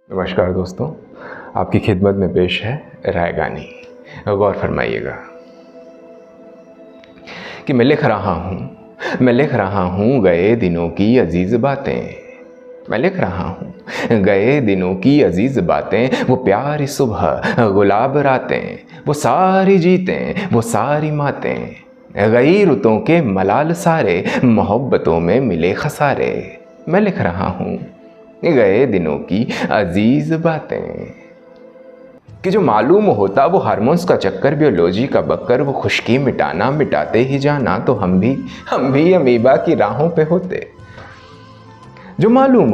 नमस्कार दोस्तों, आपकी खिदमत में पेश है रायगानी। गौर फरमाइएगा कि मैं लिख रहा हूँ गए दिनों की अजीज़ बातें। मैं लिख रहा हूँ गए दिनों की अजीज़ बातें। वो प्यारी सुबह गुलाब रातें, वो सारी जीतें, वो सारी मातें। गई रुतों के मलाल सारे, मोहब्बतों में मिले खसारे। मैं लिख रहा हूँ गए दिनों की अजीज़ बातें। कि जो मालूम होता वो हार्मोन्स का चक्कर, बियोलॉजी का बक्कर, वो खुशकी मिटाना मिटाते ही जाना, तो हम भी अमीबा की राहों पे होते। जो मालूम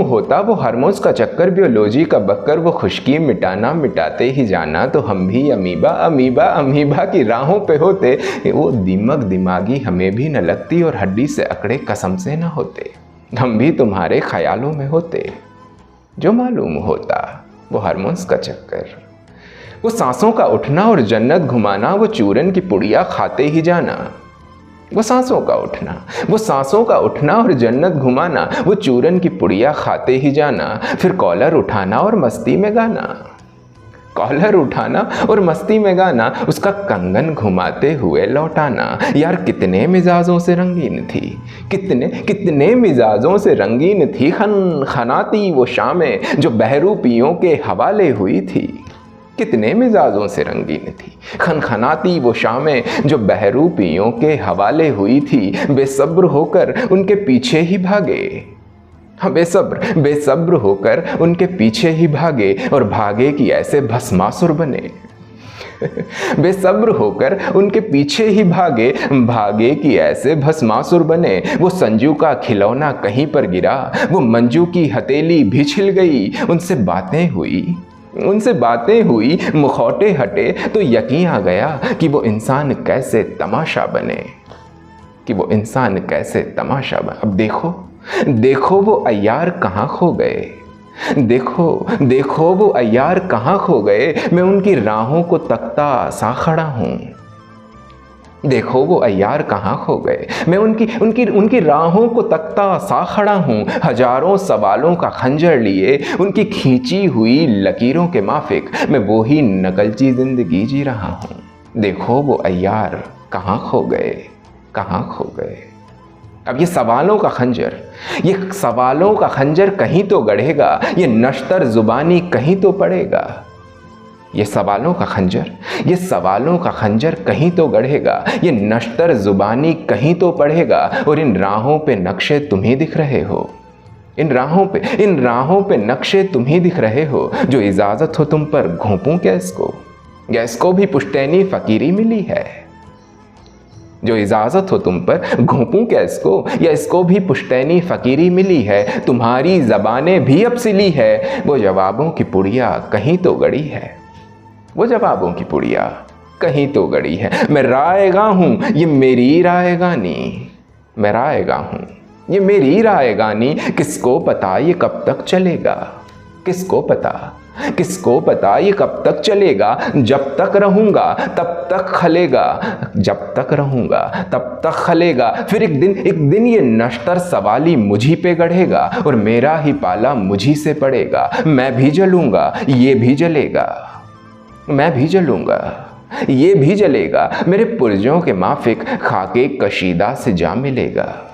होता वो हार्मोन्स का चक्कर, बियोलॉजी का बक्कर, वो खुशकी मिटाना मिटाते ही जाना, तो हम भी अमीबा की राहों पे होते। वो दिमागी हमें भी न लगती, और हड्डी से अकड़े कसम से न होते। हम भी तुम्हारे ख्यालों में होते। जो मालूम होता वो हार्मोन्स का चक्कर, वो सांसों का उठना और जन्नत घुमाना, वो चूरन की पुड़िया खाते ही जाना। वो सांसों का उठना और जन्नत घुमाना, वो चूरन की पुड़िया खाते ही जाना। फिर कॉलर उठाना और मस्ती में गाना, उसका कंगन घुमाते हुए लौटाना। यार कितने मिजाजों से रंगीन थी, कितने मिजाजों से रंगीन थी खनखनाती वो शामें जो बहरूपियों के हवाले हुई थी। कितने मिजाजों से रंगीन थी खनखनाती वो शामें जो बहरूपियों के हवाले हुई थी। बेसब्र होकर उनके पीछे ही भागे, बेसब्र होकर उनके पीछे ही भागे, और भागे कि ऐसे भस्मासुर बने। बेसब्र होकर उनके पीछे ही भागे कि ऐसे भस्मासुर बने। वो संजू का खिलौना कहीं पर गिरा, वो मंजू की हथेली भी छिल गई। उनसे बातें हुई मुखौटे हटे, तो यकीन आ गया कि वो इंसान कैसे तमाशा बने, अब देखो वो अय्यार कहाँ खो गए। देखो वो अय्यार कहाँ खो गए। मैं उनकी राहों को तकता सा खड़ा हूँ। देखो वो अय्यार कहाँ खो गए। मैं उनकी राहों को तकता सा खड़ा हूँ। हजारों सवालों का खंजर लिए उनकी खींची हुई लकीरों के माफिक मैं वो ही नकलची जिंदगी जी रहा हूँ। देखो वो अय्यार कहाँ खो गए। अब ये सवालों का खंजर कहीं तो गढ़ेगा, ये नश्तर जुबानी कहीं तो पड़ेगा। ये सवालों का खंजर कहीं तो गढ़ेगा, ये नश्तर जुबानी कहीं तो पड़ेगा। और इन राहों पे नक्शे तुम ही दिख रहे हो, इन राहों पे नक्शे तुम ही दिख रहे हो। जो इजाजत हो तुम पर घोंपूं क्या इसको, या इसको भी पुश्तैनी फकीरी मिली है। जो इजाजत हो तुम पर घोंपूं क्या इसको, या इसको भी पुश्तैनी फकीरी मिली है। तुम्हारी ज़बानें भी अब सिली है, वो जवाबों की पुड़िया कहीं तो गड़ी है। मैं रायगा हूँ ये मेरी रायगानी, किसको पता ये कब तक चलेगा। किसको पता ये कब तक चलेगा। जब तक रहूंगा तब तक खलेगा। फिर एक दिन ये नश्तर सवाली मुझी पे गढ़ेगा, और मेरा ही पाला मुझी से पड़ेगा। मैं भी जलूंगा ये भी जलेगा। मेरे पुर्जों के माफिक खाके कशीदा से जा मिलेगा।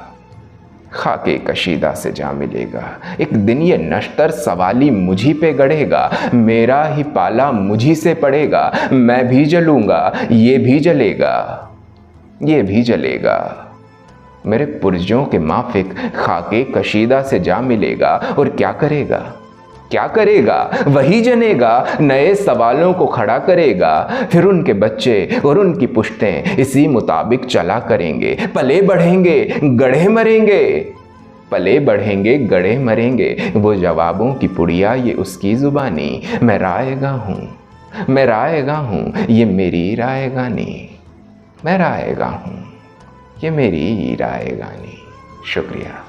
एक दिन ये नश्तर सवाली मुझी पे गढ़ेगा, मेरा ही पाला मुझी से पड़ेगा। मैं भी जलूंगा ये भी जलेगा। मेरे पुर्जों के माफिक खाके कशीदा से जा मिलेगा। और क्या करेगा वही जनेगा, नए सवालों को खड़ा करेगा। फिर उनके बच्चे और उनकी पुश्तें इसी मुताबिक चला करेंगे। पले बढ़ेंगे गढ़े मरेंगे। वो जवाबों की पुड़िया ये उसकी जुबानी। मैं रायगा हूँ ये मेरी रायगानी। शुक्रिया।